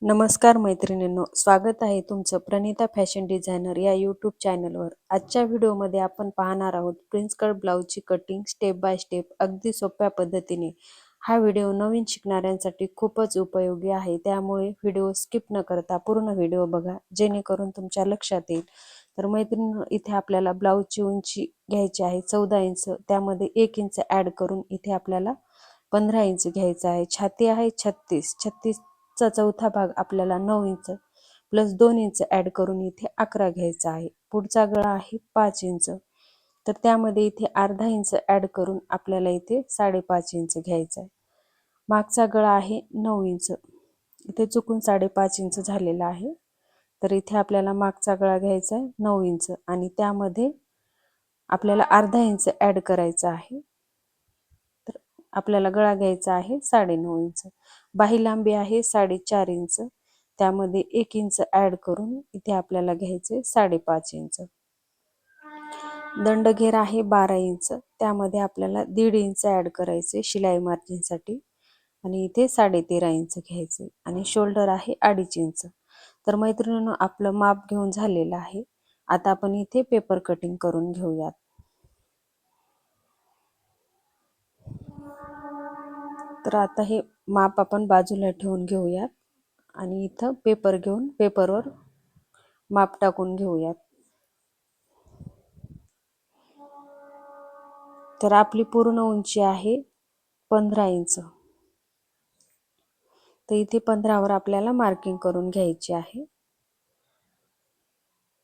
नमस्कार मैत्रिणींनो, स्वागत आहे तुमचं प्रणिता फॅशन डिझायनर या यूट्यूब चॅनलवर। आजच्या व्हिडिओमध्ये आपण पाहणार आहोत प्रिन्स कट ब्लाउजची कटिंग स्टेप बाय स्टेप अगदी सोप्या पद्धतीने। हा व्हिडिओ नवीन शिकणाऱ्यांसाठी खूपच उपयोगी आहे, त्यामुळे व्हिडिओ स्किप न करता पूर्ण व्हिडिओ बघा, जेणेकरून तुमच्या लक्षात येईल। तर मैत्रिणींनो, इथे आपल्याला ब्लाउजची उंची घ्यायची आहे 14 इंच, त्यामध्ये 1 इंच ॲड करून इथे आपल्याला 15 इंच घ्यायचं आहे। छाती आहे 36 चा चौथा भाग आपल्याला 9 इंच प्लस 2 इंच ॲड करून इथे 11 घ्यायचा आहे। पुढचा गळा आहे 5 इंच, तर त्यामध्ये इथे अर्धा इंच ॲड करून आपल्याला इथे 5.5 इंच घ्यायचा आहे। मागचा गळा आहे 9 इंच, इथे चुकून 5.5 इंच झालेला आहे, तर इथे आपल्याला मागचा गळा घ्यायचा आहे 9 इंच आणि त्यामध्ये आपल्याला अर्धा इंच ॲड करायचा आहे। तर आपल्याला गळा घ्यायचा आहे 9.5 इंच। बाही लांबी आहे 4.5 इंच, त्यामध्ये 1 इंच ॲड करून इथे आपल्याला घ्यायचे 5.5 इंच। दंडघेर आहे 12 इंच, त्यामध्ये आपल्याला 1.5 इंच ॲड करायचे शिलाई मार्जिनसाठी आणि इथे 13.5 इंच घ्यायचे आणि शोल्डर आहे 2.5 इंच। तर मैत्रिणींनो, आपलं माप घेऊन झालेलं आहे। आता आपण इथे पेपर कटिंग करून घेऊयात। तर आता हे माप आपण बाजूला ठेवून घेऊयात आणि इथं पेपर घेऊन पेपरवर माप टाकून घेऊयात। तर आपली पूर्ण उंची आहे 15 इंच, तर इथे 15 वर आपल्याला मार्किंग करून घ्यायची आहे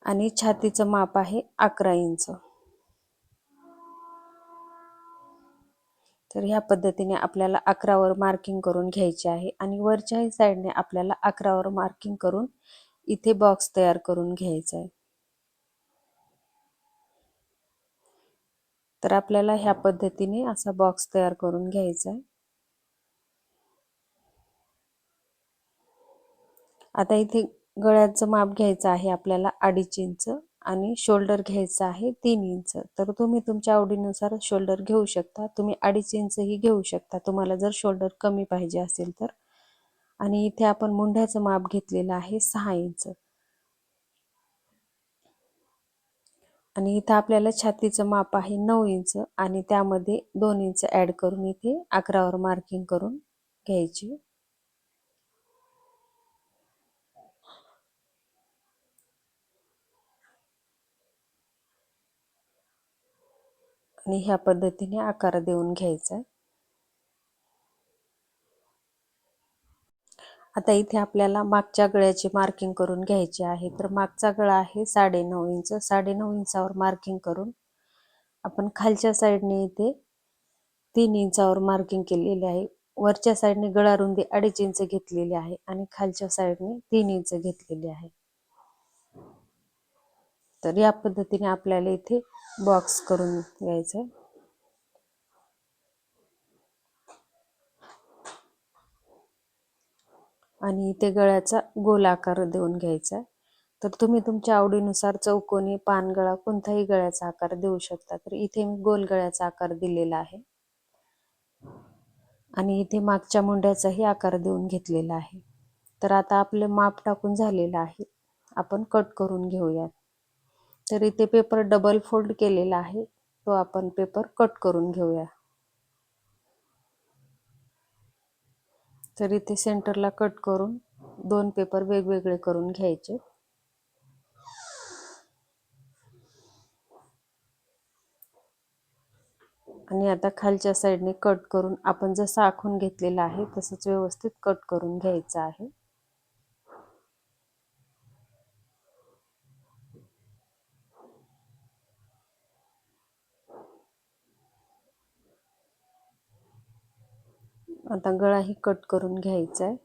आणि छातीचं माप आहे 11 इंच। तर ह्या पद्धतीने आपल्याला 11 वर मार्किंग करून घ्यायचे आहे आणि वरच्याही साईडने आपल्याला 11 वर मार्किंग करून इथे बॉक्स तयार करून घ्यायचा आहे। तर आपल्याला ह्या पद्धतीने असा बॉक्स तयार करून घ्यायचा आहे। आता इथे गळ्याचं माप घ्यायचं आहे आपल्याला 2.5 इंच आणि शोल्डर घ्यायचं आहे 3 इंच। तर तुम्ही तुमच्या आवडीनुसार शोल्डर घेऊ शकता, तुम्ही 2.5 इंच ही घेऊ शकता तुम्हाला जर शोल्डर कमी पाहिजे असेल तर। आणि इथे आपण मुंढ्याचं माप घेतलेलं आहे 6 इंच आणि इथे आपल्याला छातीचं माप आहे 9 इंच आणि त्यामध्ये 2 इंच ॲड करून इथे 11 वर मार्किंग करून घ्यायची। आणि ह्या पद्धतीने आकार देऊन घ्यायचा आहे। आता इथे आपल्याला मागच्या गळ्याची मार्किंग करून घ्यायची आहे। तर मागचा गळा आहे 9.5 इंच, 9.5 इंचावर मार्किंग करून आपण खालच्या साईडने इथे 3 इंचावर मार्किंग केलेली आहे। वरच्या साईडने गळा रुंदी 2.5 इंच घेतलेली आहे आणि खालच्या साईडने 3 इंच घेतलेली आहे। तर या पद्धतीने आपल्याला इथे बॉक्स करून घ्यायचा आहे। आणि इथे गळ्याचा गोल आकार देऊन घ्यायचा आहे। तर तुम्ही तुमच्या आवडीनुसार चौकोनी, पानगळा कोणताही गळ्याचा आकार देऊ शकता। तर इथे मी गोल गळ्याचा आकार दिलेला आहे आणि इथे मागच्या मुंड्याचाही आकार देऊन घेतलेला आहे। तर आता आपले माप टाकून झालेलं आहे, आपण कट करून घेऊयात। तर इथे पेपर डबल फोल्ड केलेला आहे, तो आपण पेपर कट करून घेऊया। तर इथे सेंटरला कट करून 2 पेपर वेगवेगळे करून घ्यायचे आणि आता खालच्या साईडने कट करून आपण जसं आखून घेतलेलं आहे तसंच व्यवस्थित कट करून घ्यायचं आहे। आता गळाही कट करून घ्यायचा आहे।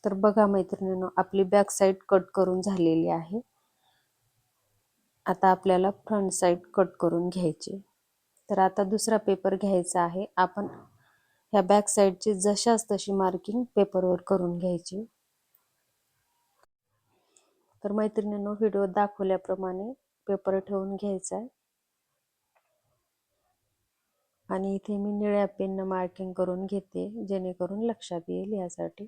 तर बघा मैत्रिणींनो, आपली बॅक साईड कट करून झालेली आहे। आता आपल्याला फ्रंट साईड कट करून घ्यायची। तर आता दुसरा पेपर घ्यायचा आहे, आपण ह्या बॅक साईडची जशाच तशी मार्किंग पेपरवर करून घ्यायची। तर मैत्रिणींनो, व्हिडिओ दाखवल्याप्रमाणे पेपर ठेवून घ्यायचा आहे आणि इथे मी निळ्या पेननं मार्किंग करून घेते जेणेकरून लक्षात येईल यासाठी.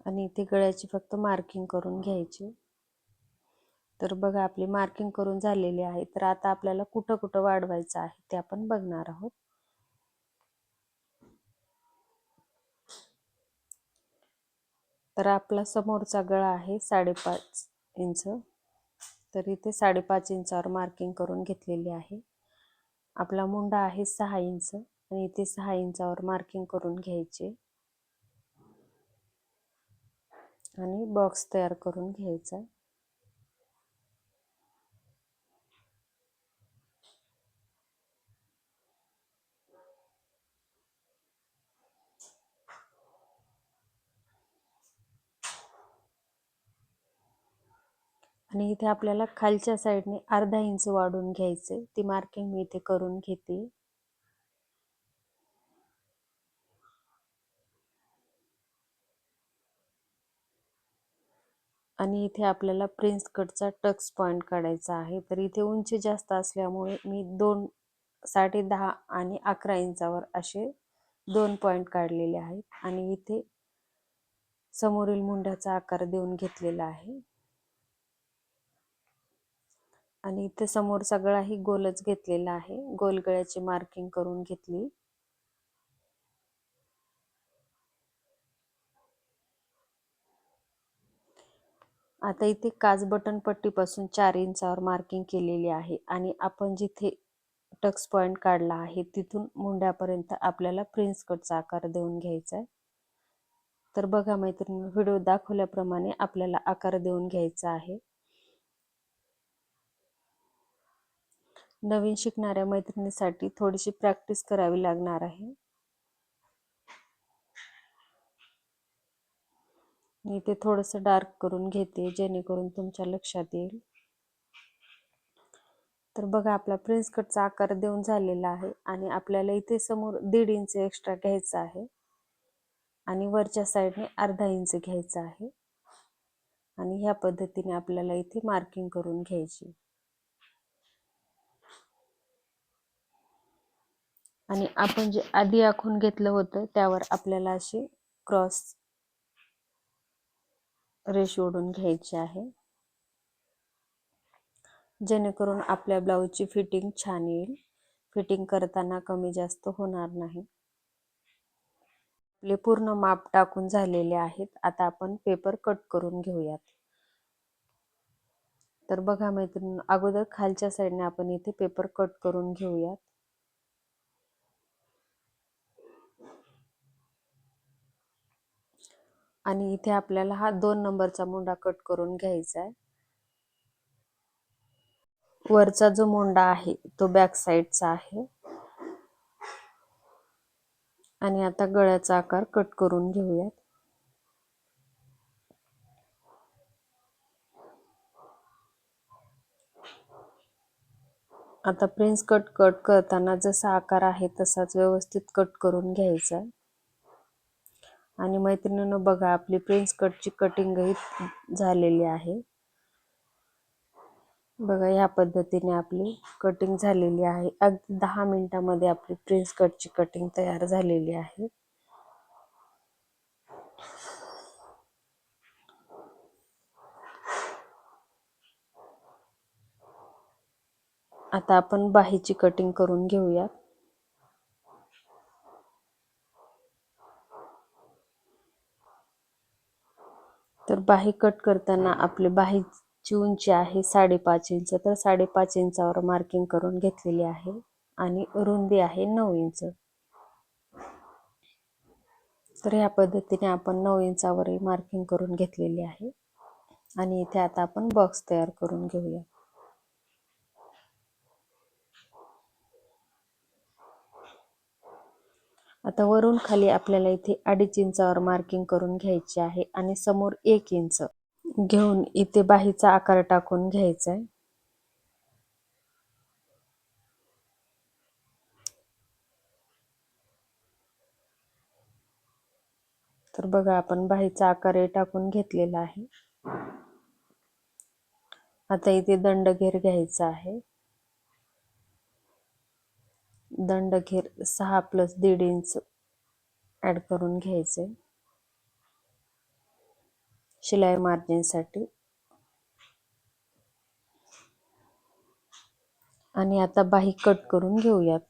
आणि इथे गळ्याची फक्त मार्किंग करून घ्यायची. तर बघा आपली मार्किंग करून झालेली आहे. तर आता आपल्याला कुठं कुठं वाढवायचं आहे ते आपण बघणार आहोत. तर आपला समोरचा गळा आहे 5.5 इंच. तर इथे 5.5 इंचावर मार्किंग करून घेतलेली आहे. आपला मुंडा आहे 6 इंच आणि इथे 6 इंचावर मार्किंग करून घ्यायचे आणि बॉक्स तयार करून घ्यायचा. आणि इथे आपल्याला खालच्या साईडने अर्धा इंच वाढून घ्यायचे. ती मार्किंग मी इथे करून घेते. आणि इथे आपल्याला प्रिन्स कटचा टक्स पॉइंट काढायचा आहे. तर इथे उंची जास्त असल्यामुळे मी 10.5 आणि 11 इंचावर असे 2 पॉइंट काढलेले आहेत. आणि इथे समोरील मुंड्याचा आकार देऊन घेतलेला आहे. आणि इथे समोरचा गळाही गोलच घेतलेला आहे. गोल गळ्याची मार्किंग करून घेतली. आता इथे काज बटन पट्टीपासून 4 इंचावर मार्किंग केलेली आहे आणि आपण जिथे टक्स पॉइंट काढला आहे तिथून मुंड्यापर्यंत आपल्याला प्रिन्स कटचा आकार देऊन घ्यायचा आहे. तर बघा मैत्रिणी, व्हिडिओ दाखवल्याप्रमाणे आपल्याला आकार देऊन घ्यायचा आहे. नवीन शिकणाऱ्या मैत्रिणीसाठी थोडीशी प्रॅक्टिस करावी लागणार आहे. मी इथे थोडंसं डार्क करून घेते जेणेकरून तुमच्या लक्षात येईल. तर बघा आपला प्रिन्स कटचा आकार देऊन झालेला आहे आणि आपल्याला इथे समोर 1.5 इंच एक्स्ट्रा घ्यायचा आहे आणि वरच्या साईडने अर्धा इंच घ्यायचा आहे. आणि ह्या पद्धतीने आपल्याला इथे मार्किंग करून घ्यायची. आणि आपण जे आधी आखून घेतलं होतं त्यावर आपल्याला अशी क्रॉस रेष ओढून घ्यायची आहे जेणेकरून आपल्या ब्लाऊजची फिटिंग छान येईल. फिटिंग करताना कमी जास्त होणार नाही. आपले पूर्ण माप टाकून झालेले आहेत. आता आपण पेपर कट करून घेऊयात. तर बघा मैत्रिणी, अगोदर खालच्या साईडने आपण इथे पेपर कट करून घेऊयात. आणि इथे आपल्याला हा 2 नंबरचा मुंडा कट करून घ्यायचा आहे. वरचा जो मुंडा आहे तो बॅक साईडचा आहे. आणि आता गळ्याचा आकार कट करून घेऊयात. आता प्रिन्स कट करताना जसा आकार आहे तसाच व्यवस्थित कट करून घ्यायचा. आणि मैत्रिणींनो बघा, आपली प्रिन्स कटची कटिंगही झालेली आहे. बघा या पद्धतीने आपली कटिंग झालेली आहे. अगदी 10 मिनिटांमध्ये आपली प्रिन्स कटची कटिंग तयार झालेली आहे. आता आपण बाहीची कटिंग करून घेऊया. तर बाही कट करताना आपली बाहीची उंची आहे 5.5 इंच. तर 5.5 इंचावर मार्किंग करून घेतलेली आहे आणि रुंदी आहे 9 इंच. तर या पद्धतीने आपण 9 इंचावरही मार्किंग करून घेतलेली आहे. आणि इथे आता आपण बॉक्स तयार करून घेऊया. आता वरून खाली आपल्याला इथे 2.5 इंचावर मार्किंग करून घ्यायची आहे आणि समोर 1 इंच घेऊन इथे बाहीचा आकार टाकून घ्यायचा आहे. तर बघा आपण बाहीचा आकार टाकून घेतलेला आहे. आता इथे दंडघेर घ्यायचा आहे. दंडघेर 6 + 1.5 इंच ऍड करून घ्यायचे शिलाई मार्जिन साठी. आणि आता बाही कट करून घेऊयात.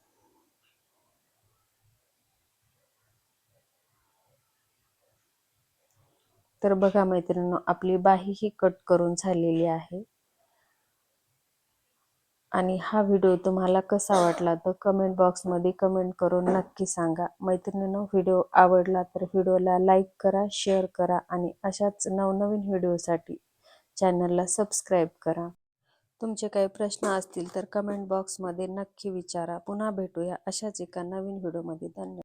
तर बघा मैत्रिणींनो, आपली बाही ही कट करून झालेली आहे. आणि हा व्हिडिओ तुम्हाला कसा वाटला तर कमेंट बॉक्समध्ये कमेंट करून नक्की सांगा. मैत्रिणींनो, व्हिडिओ आवडला तर व्हिडिओला लाईक करा, शेअर करा आणि अशाच नवनवीन व्हिडिओसाठी चॅनलला सबस्क्राईब करा. तुमचे काही प्रश्न असतील तर कमेंट बॉक्समध्ये नक्की विचारा. पुन्हा भेटूया अशाच एका नवीन व्हिडिओमध्ये. धन्यवाद.